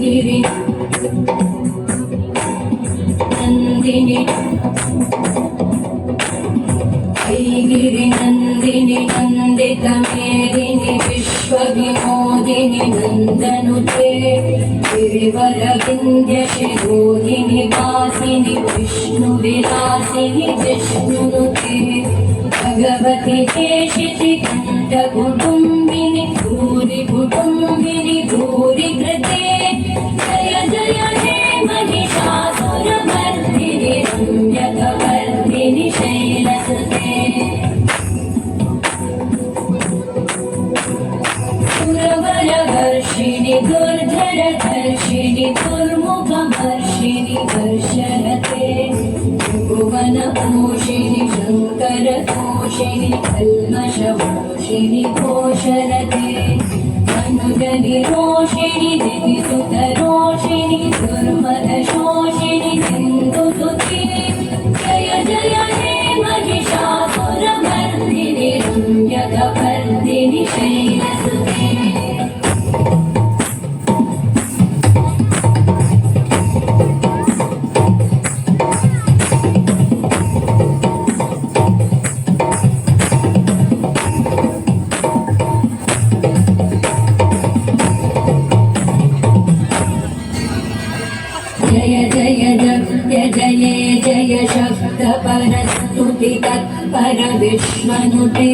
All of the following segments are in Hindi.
गिरि नंदिनी गिरि नंदिनी नंदित मेदिनी विश्वविनोदिनी नंदनुते गिरिवर विंध्य शिरोधिनी वासिनी विष्णुविलासिनी विष्णुनुते भगवती देशिति कंठ कुटुंबिनी भूरि कुटुंबिनी भूरि कृते जय जय हे महिषासुरमर्दिनि रम्यकवर्दिनि शैलसुते सुरवरवर्षिणि दुर्धरधर्षिणि दुर्मुखमर्षिणि वर्षरते भुवनपोषिणि शङ्करतोषिणि कल्मषमोषिणि घोषरते अनुजनिरोषिणि दितिसुतरोषिणि दुर्मदशोषिणि सिन्धुसुते जय जय हे महिषासुरमर्दिनि रम्यकवर्दिनि शैलसुते जय जय जय जय जय शब्द परस्तुति तत्पर विश्वनुते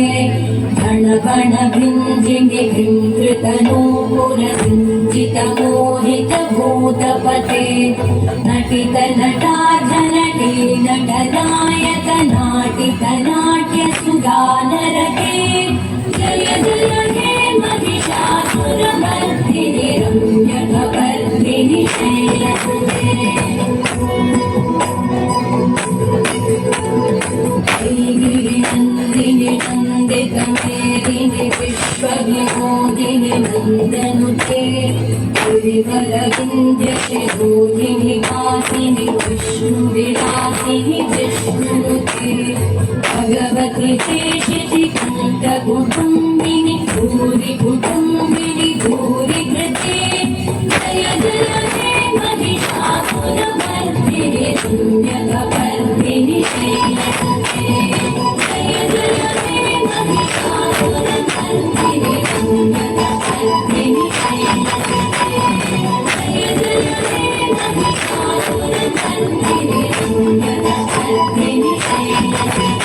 गण गण भिञ्जिनि भृङ्कृतनूपुर सिञ्चित मोहित भूतपते नटित नटार्धनटी नटनायक नाटिक नाट्य सुगानरते जय जय हे महिषासुरमर्दिनि रम्यकवर्दिनि शैलसुते गिरि नंदिनि नंदित मेदिनि विश्वविनोदिनि नंदनुते गिरिवर विंध्य शिरोधिनि वासिनि विष्णुविलासिनि विष्णुनुते भगवती देशिति कंठ कुटुंबिनि भूरि कुटुंबिनि भूरि कृते जय जय हे महिषासुरमर्दिनि रम्यकवर्दिनि शैलसुते जय जय हे महिषासुरमर्दिनि रम्यकवर्दिनि शैलसुते जय जय हे महिषासुरमर्दिनि रम्यकवर्दिनि शैलसुते